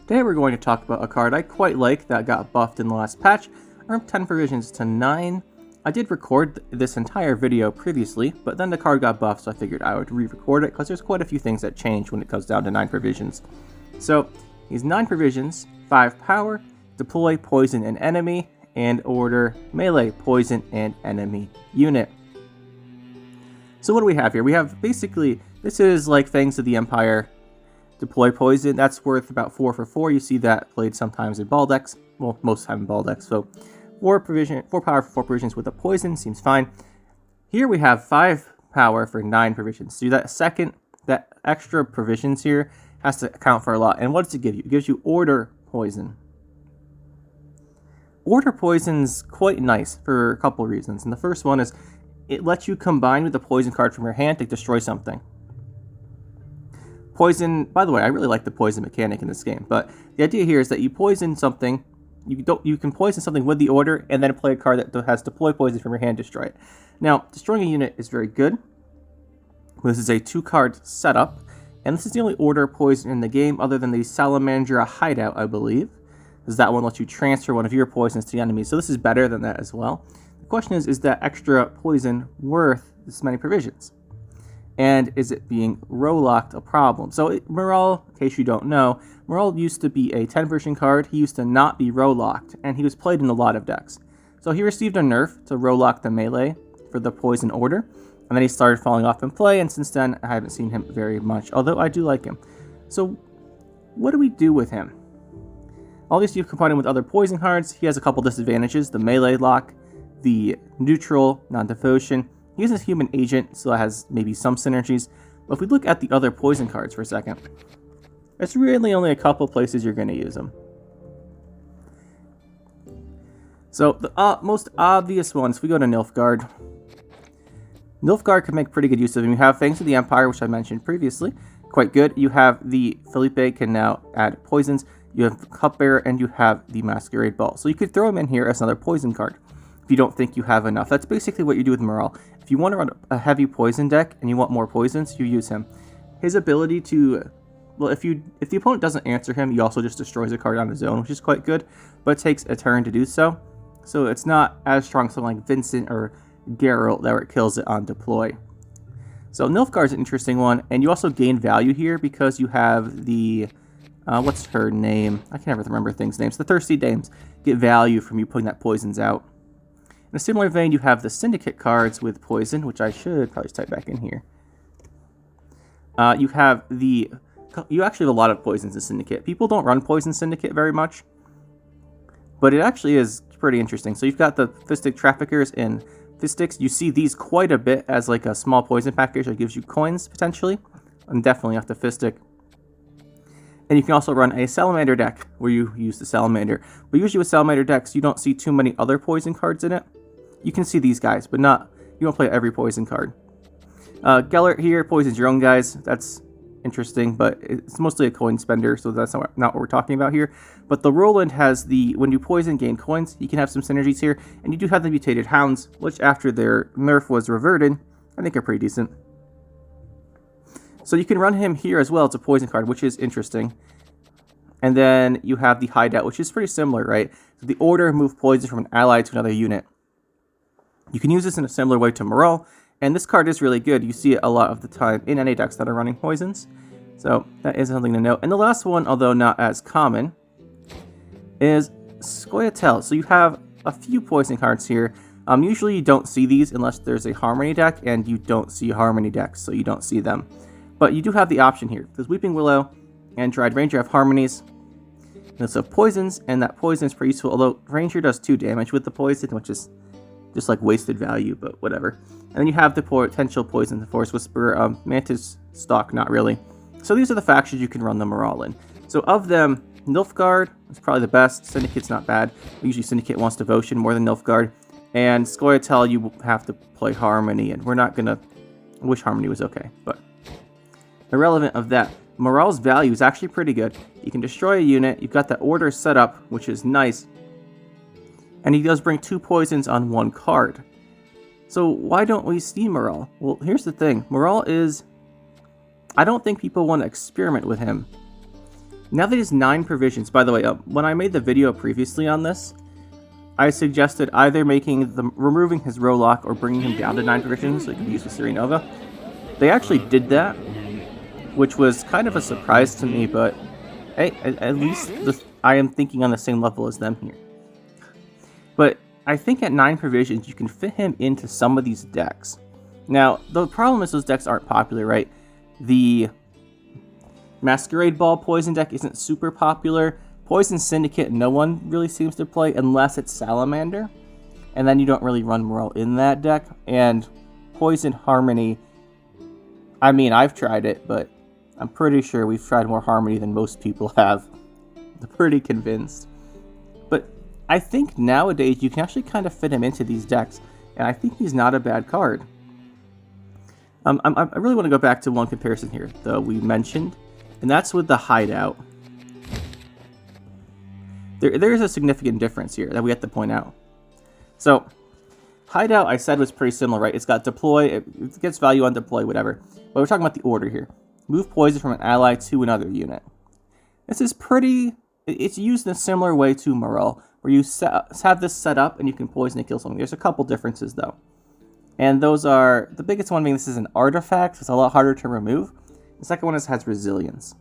Today we're going to talk about a card I quite like that got buffed in the last patch, from 10 provisions to 9. I did record this entire video previously, but then the card got buffed, so I figured I would re-record it, because there's quite a few things that change when it comes down to 9 provisions. So, he's 9 provisions, 5 power, deploy poison an enemy, and order melee poison an enemy unit. So what do we have here? We have basically, this is like Fangs of the Empire. Deploy poison, that's worth about 4 for 4. You see that played sometimes in ball decks. Well, most of the time in ball decks. So 4 power for 4 provisions with a poison seems fine. Here we have 5 power for 9 provisions. So that extra provisions here has to account for a lot. And what does it give you? It gives you order poison. Order poison's quite nice for a couple reasons. And the first one is it lets you combine with a poison card from your hand to destroy something. Poison, by the way, I really like the poison mechanic in this game, but the idea here is that you poison something, you can poison something with the order, and then play a card that has deploy poison from your hand, destroy it. Now, destroying a unit is very good. This is a 2-card setup, and this is the only order poison in the game other than the Salamander Hideout, I believe, because that one lets you transfer one of your poisons to the enemy, so this is better than that as well. The question is that extra poison worth this many provisions? And is it being row-locked a problem? So Morel, in case you don't know, Morel used to be a 10 version card. He used to not be row-locked, and he was played in a lot of decks. So he received a nerf to row-lock the melee for the poison order, and then he started falling off in play, and since then I haven't seen him very much, although I do like him. So what do we do with him? Obviously, you combine him with other poison cards. He has a couple disadvantages: the melee lock, the neutral, non-devotion. He is a human agent, so that has maybe some synergies. But if we look at the other poison cards for a second, there's really only a couple places you're going to use them. So the most obvious ones, if we go to Nilfgaard. Nilfgaard can make pretty good use of him. You have Fangs of the Empire, which I mentioned previously, quite good. You have the Felipe can now add poisons. You have Cupbearer, and you have the Masquerade Ball. So you could throw him in here as another poison card if you don't think you have enough. That's basically what you do with Morel. If you want to run a heavy poison deck and you want more poisons, you use him. His ability to, well, if the opponent doesn't answer him, he also just destroys a card on his own, which is quite good, but it takes a turn to do so. So it's not as strong as something like Vincent or Geralt that it kills it on deploy. So Nilfgaard's an interesting one, and you also gain value here because you have the, what's her name? I can never remember things' names. The Thirsty Dames get value from you putting that poisons out. In a similar vein, you have the Syndicate cards with poison, which I should probably type back in here. You actually have a lot of poisons in Syndicate. People don't run Poison Syndicate very much, but it actually is pretty interesting. So you've got the Fistic Traffickers and Fistics. You see these quite a bit as like a small poison package that gives you coins, potentially, and definitely off the Fistic. And you can also run a Salamander deck where you use the Salamander. But usually with Salamander decks, you don't see too many other poison cards in it. You can see these guys, but you don't play every poison card. Gellert here poisons your own guys. That's interesting, but it's mostly a coin spender, so that's not what we're talking about here. But the Roland has when you poison, gain coins. You can have some synergies here, and you do have the Mutated Hounds, which after their nerf was reverted, I think are pretty decent. So you can run him here as well. It's a poison card, which is interesting. And then you have the Hideout, which is pretty similar, right? So the order move poison from an ally to another unit. You can use this in a similar way to Morel, and this card is really good. You see it a lot of the time in any decks that are running poisons. So that is something to note. And the last one, although not as common, is Scoia'tael. So you have a few poison cards here. Usually you don't see these unless there's a Harmony deck, and you don't see Harmony decks, so you don't see them. But you do have the option here, because Weeping Willow and Dried Ranger have Harmonies. And so poisons, and that poison is pretty useful, although Ranger does 2 damage with the poison, which is just like wasted value, but whatever. And then you have the potential poison, the Forest Whisperer, Mantis Stalk, not really. So these are the factions you can run the Morale in. So of them, Nilfgaard is probably the best. Syndicate's not bad. Usually Syndicate wants Devotion more than Nilfgaard. And Scoia'tael, you have to play Harmony, and we're not gonna... I wish Harmony was okay, but... irrelevant of that, Morale's value is actually pretty good. You can destroy a unit, you've got the order set up, which is nice, and he does bring 2 poisons on 1 card. So why don't we see Morel? Well, here's the thing. Morel is... I don't think people want to experiment with him. Now that he has 9 provisions, by the way, when I made the video previously on this, I suggested either removing his Rolock or bringing him down to 9 provisions so he could use with Serenova. They actually did that, which was kind of a surprise to me, but hey, at least I am thinking on the same level as them here. But I think at 9 provisions, you can fit him into some of these decks. Now, the problem is those decks aren't popular, right? The Masquerade Ball Poison deck isn't super popular. Poison Syndicate, no one really seems to play unless it's Salamander. And then you don't really run Morel in that deck. And Poison Harmony, I mean, I've tried it, but I'm pretty sure we've tried more Harmony than most people have. I'm pretty convinced. But I think nowadays you can actually kind of fit him into these decks. And I think he's not a bad card. I really want to go back to one comparison here, though, we mentioned. And that's with the Hideout. There is a significant difference here that we have to point out. So, Hideout, I said, was pretty similar, right? It's got deploy, it gets value on deploy, whatever. But we're talking about the order here. Move poison from an ally to another unit. This is it's used in a similar way to Morel, where you have this set up and you can poison and kill something. There's a couple differences, though. And those are, the biggest one being this is an artifact, so it's a lot harder to remove. The second one has resilience.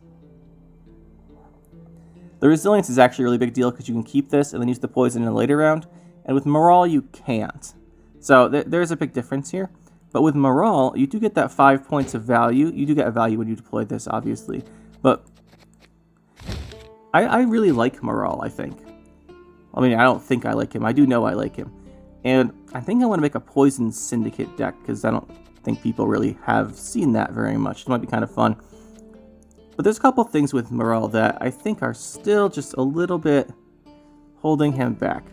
The resilience is actually a really big deal because you can keep this and then use the poison in a later round. And with Morel, you can't. So there's a big difference here. But with Morel, you do get that 5 points of value. You do get a value when you deploy this, obviously. But I really like Morel, I think. I mean, I don't think I like him. I do know I like him. And I think I want to make a Poison Syndicate deck because I don't think people really have seen that very much. It might be kind of fun. But there's a couple things with Morel that I think are still just a little bit holding him back.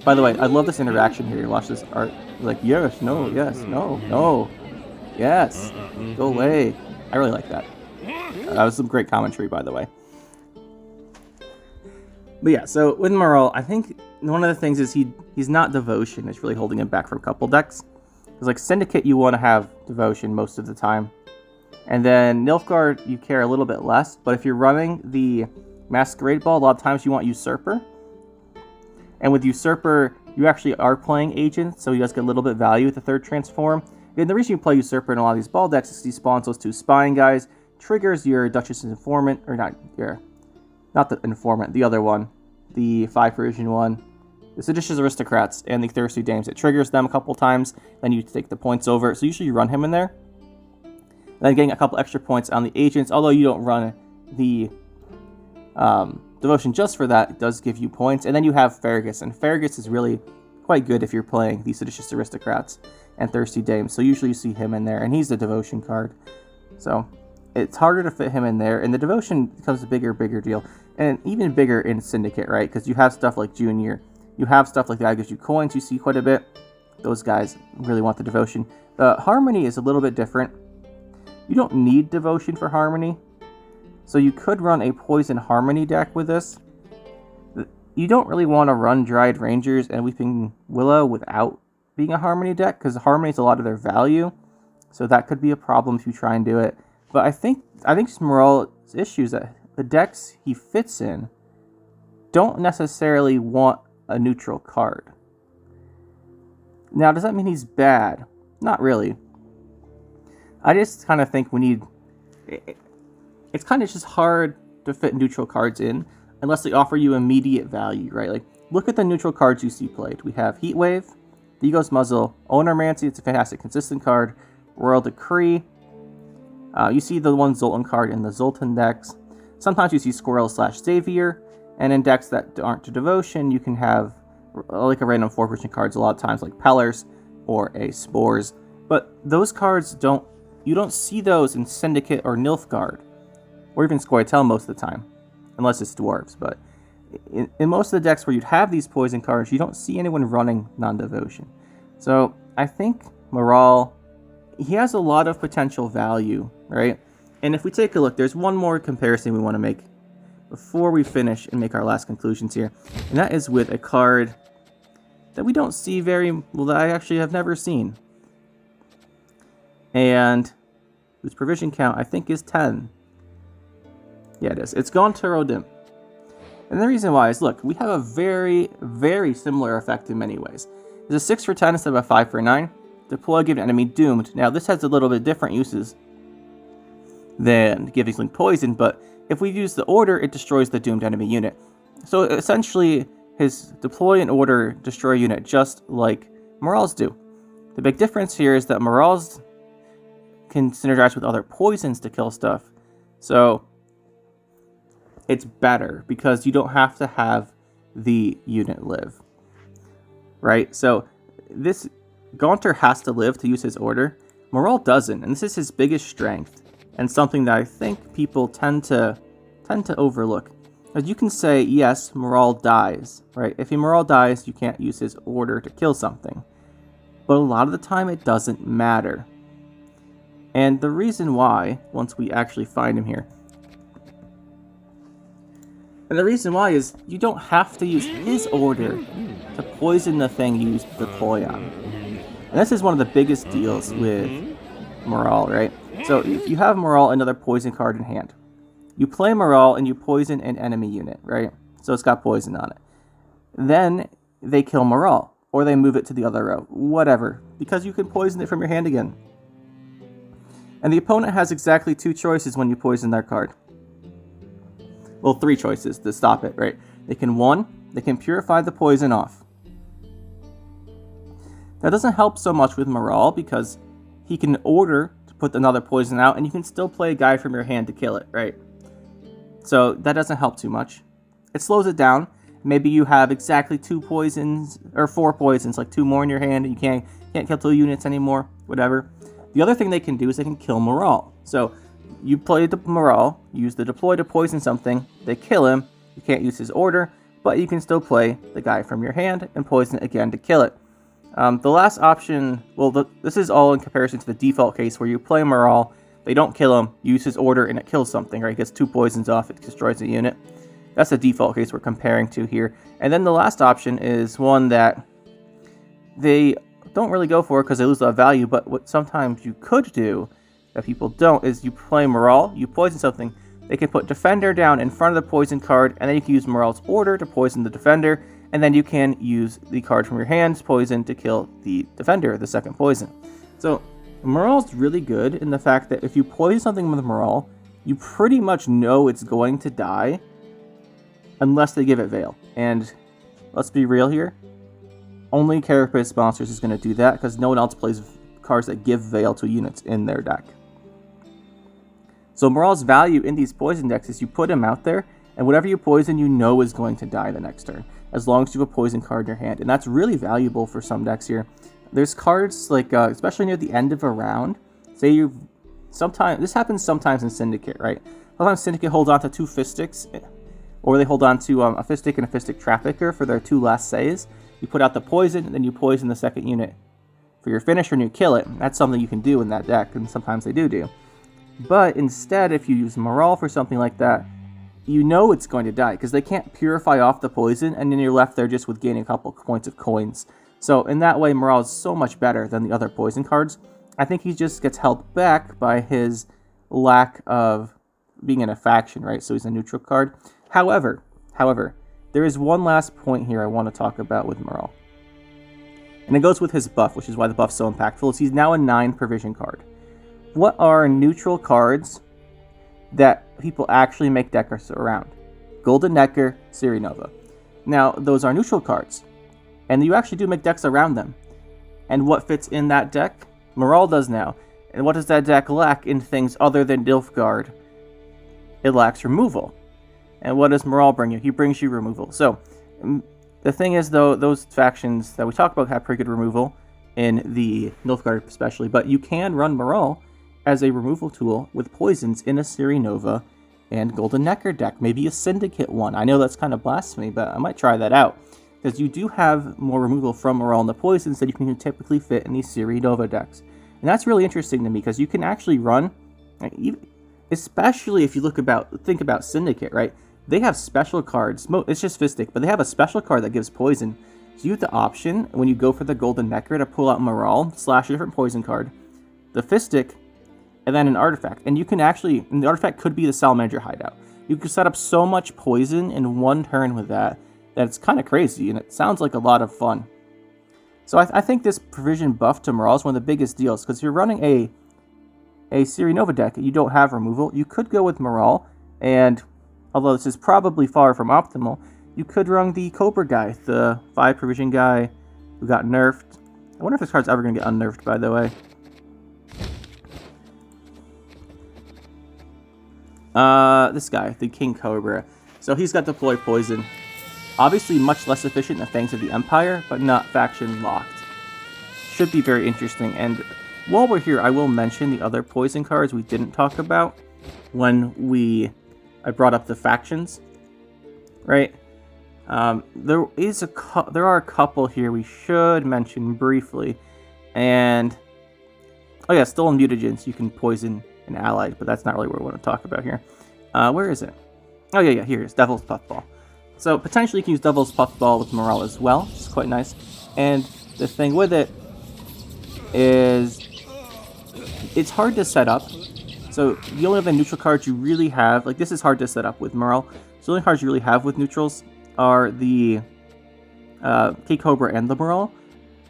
By the way, I love this interaction here. You watch this art. Like, yes, no, yes, no, no, yes, go away. I really like that. That was some great commentary, by the way. But yeah, so with Morel, I think one of the things is he's not Devotion. It's really holding him back from a couple decks. Because like Syndicate, you want to have Devotion most of the time. And then Nilfgaard, you care a little bit less. But if you're running the Masquerade Ball, a lot of times you want Usurper. And with Usurper, you actually are playing Agent, so he does get a little bit of value with the third transform. And the reason you play Usurper in a lot of these ball decks is he spawns those 2 spying guys, triggers your Duchess's Informant, or not the Informant, the other one, the 5 provision one, the Seditious Aristocrats, and the Thirsty Dames. It triggers them a couple times, then you take the points over. So usually you run him in there. And then getting a couple extra points on the Agents, although you don't run the Devotion just for that, it does give you points. And then you have Fergus, and Fergus is really quite good if you're playing the Seditious Aristocrats and Thirsty Dames. So usually you see him in there, and he's the Devotion card. So it's harder to fit him in there, and the Devotion becomes a bigger deal. And even bigger in Syndicate, right? Because you have stuff like Junior. You have stuff like that gives you coins, you see quite a bit. Those guys really want the Devotion. Harmony is a little bit different. You don't need Devotion for Harmony. So you could run a Poison Harmony deck with this. You don't really want to run Dryad Rangers and Weeping Willow without being a Harmony deck, because Harmony is a lot of their value. So that could be a problem if you try and do it. But I think Morel's issue is that the decks he fits in don't necessarily want a neutral card. Now, does that mean he's bad? Not really. I just kind of think we need... It's kind of just hard to fit neutral cards in unless they offer you immediate value, right? Like, look at the neutral cards you see played. We have Heatwave, Vigo's Muzzle, Onomancy, it's a fantastic consistent card, Royal Decree. You see the one Zoltan card in the Zoltan decks. Sometimes you see Squirrel/Xavier, and in decks that aren't to Devotion, you can have like a random 4-position cards a lot of times, like Pellers or a Spores. But those cards you don't see those in Syndicate or Nilfgaard, or even Scoia'tael most of the time, unless it's Dwarves. But in most of the decks where you'd have these poison cards, you don't see anyone running non-Devotion. So I think Morel, he has a lot of potential value, right? And if we take a look, there's one more comparison we want to make before we finish and make our last conclusions here. And that is with a card that we don't see that I actually have never seen. And whose provision count I think is 10. Yeah, it is. It's Gaunter. And the reason why is, look, we have a very, very similar effect in many ways. It's a 6 for 10 instead of a 5 for 9. Deploy, give an enemy doomed. Now, this has a little bit different uses than giving Link poison, but if we use the order, it destroys the doomed enemy unit. So essentially, his deploy and order destroy unit just like Morel's do. The big difference here is that Morel's can synergize with other poisons to kill stuff. So it's better because you don't have to have the unit live. Right? So this Gaunter has to live to use his order. Morel doesn't, and this is his biggest strength, and something that I think people tend to overlook. As you can say, yes, Morel dies, right? If Morel dies, you can't use his order to kill something. But a lot of the time, it doesn't matter. And the reason why, once we actually find him here, and the reason why is you don't have to use his order to poison the thing you use to deploy on. And this is one of the biggest deals with Morel, right? So if you have Morel, another poison card in hand, you play Morel and you poison an enemy unit, right? So it's got poison on it. Then they kill Morel, or they move it to the other row, whatever, because you can poison it from your hand again. And the opponent has exactly 2 choices when you poison their card. Well, 3 choices to stop it, right? They can purify the poison off. That doesn't help so much with Morel because he can order to put another poison out and you can still play a guy from your hand to kill it, right? So that doesn't help too much. It slows it down. Maybe you have exactly 2 poisons or 4 poisons, like 2 more in your hand, and you can't kill 2 units anymore, whatever. The other thing they can do is they can kill Morel. So you play the Morel, use the deploy to poison something, they kill him, you can't use his order, but you can still play the guy from your hand and poison it again to kill it. The last option, this is all in comparison to the default case where you play Morel, they don't kill him, use his order, and it kills something, right? It gets 2 poisons off, it destroys a unit. That's the default case we're comparing to here. And then the last option is one that they don't really go for because they lose a lot of value, but what sometimes you could do that people don't is you play Morel, you poison something, they can put Defender down in front of the poison card, and then you can use Morel's order to poison the Defender, and then you can use the card from your hand's poison to kill the Defender, the second poison. So Morel's really good in the fact that if you poison something with Morel, you pretty much know it's going to die unless they give it Veil. And let's be real here, only Carapace Monsters is going to do that because no one else plays cards that give Veil to units in their deck. So Morel's value in these poison decks is you put him out there, and whatever you poison, you know is going to die the next turn, as long as you have a poison card in your hand. And that's really valuable for some decks here. There's cards like, especially near the end of a round, this happens sometimes in Syndicate, right? Sometimes Syndicate holds on to 2 Fistics, or they hold on to a Fistic and a Fistic Trafficker for their 2 last saves. You put out the poison, and then you poison the second unit for your finisher, and you kill it. That's something you can do in that deck, and sometimes they do. But instead, if you use Morel for something like that, you know it's going to die, because they can't purify off the poison, and then you're left there just with gaining a couple points of coins. So in that way, Morel is so much better than the other poison cards. I think he just gets held back by his lack of being in a faction, right? So he's a neutral card. However, there is one last point here I want to talk about with Morel. And it goes with his buff, which is why the buff's so impactful, is he's now a 9 provision card. What are neutral cards that people actually make decks around? Golden Necker, Siri Nova. Now, those are neutral cards, and you actually do make decks around them. And what fits in that deck? Morel does now. And what does that deck lack in things other than Nilfgaard? It lacks removal. And what does Morel bring you? He brings you removal. So, the thing is, though, those factions that we talk about have pretty good removal in the Nilfgaard especially, but you can run Morel as a removal tool with poisons in a Siri Nova and Golden Necker deck, maybe a Syndicate one. I know that's kind of blasphemy, but I might try that out, because you do have more removal from Morel and the poisons that you can typically fit in these Siri Nova decks. And that's really interesting to me, because you can actually run, especially if you think about Syndicate, right? They have special cards. It's just Fistic, but they have a special card that gives poison. So you have the option, when you go for the Golden Necker, to pull out Morel, slash a different poison card, the Fistic, and then an artifact. And you can actually, and the artifact could be the Salamander Hideout. You can set up so much poison in one turn with that it's kind of crazy, and it sounds like a lot of fun. So I think this provision buff to Morel is one of the biggest deals, because if you're running a Syndicate Nova deck and you don't have removal, you could go with Morel, and although this is probably far from optimal, you could run the Cobra guy, the 5 provision guy who got nerfed. I wonder if this card's ever going to get unnerfed, by the way. This guy, the King Cobra. So he's got deploy poison. Obviously much less efficient than Fangs of the Empire, but not faction locked. Should be very interesting. And while we're here, I will mention the other poison cards we didn't talk about when I brought up the factions, right? There are a couple here we should mention briefly, and oh yeah, stolen mutagens. You can poison an allied, but that's not really what we want to talk about here. Where is it? Oh yeah, here it is. Devil's Puffball. So potentially you can use Devil's Puffball with Morel as well, which is quite nice. And the thing with it is it's hard to set up. So the only other neutral cards you really have, like this is hard to set up with Morel. So the only cards you really have with neutrals are the King Cobra and the Morel.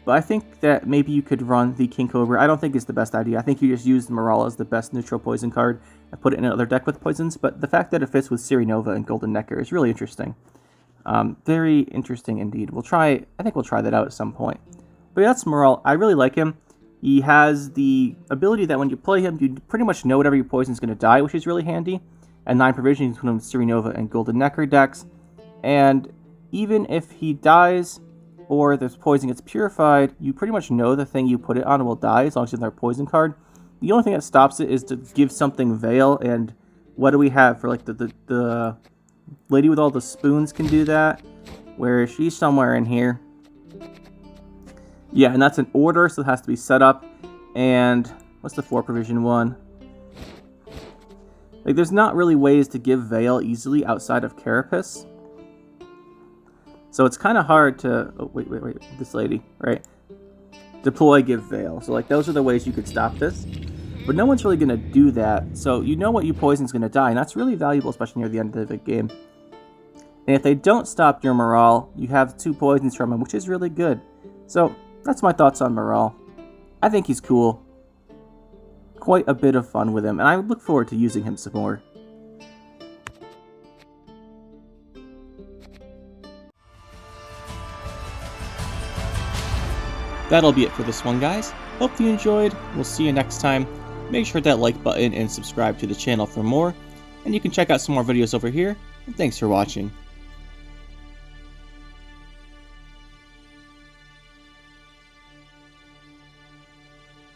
But I think that maybe you could run the King Cobra. I don't think it's the best idea. I think you just use the Morel as the best neutral poison card and put it in another deck with poisons. But the fact that it fits with Syndicate Nova and Golden Necker is really interesting. Very interesting indeed. I think we'll try that out at some point. But yeah, that's Morel. I really like him. He has the ability that when you play him, you pretty much know whatever your poison is going to die, which is really handy. And 9 provisions between Syndicate Nova and Golden Necker decks. And even if he dies, or the poison gets purified, you pretty much know the thing you put it on will die as long as you have their poison card. The only thing that stops it is to give something Veil, and what do we have for like the lady with all the spoons can do that, where she's somewhere in here. Yeah, and that's an order, so it has to be set up. And what's the 4 provision one? Like, there's not really ways to give Veil easily outside of Carapace. So it's kind of hard to... Oh, wait. This lady, right? Deploy, give Veil. So, like, those are the ways you could stop this. But no one's really going to do that. So you know what your poison's going to die. And that's really valuable, especially near the end of the game. And if they don't stop your Morel, you have 2 poisons from him, which is really good. So that's my thoughts on Morel. I think he's cool. Quite a bit of fun with him. And I look forward to using him some more. That'll be it for this one, guys. Hope you enjoyed. We'll see you next time. Make sure to hit that like button and subscribe to the channel for more. And you can check out some more videos over here. And thanks for watching.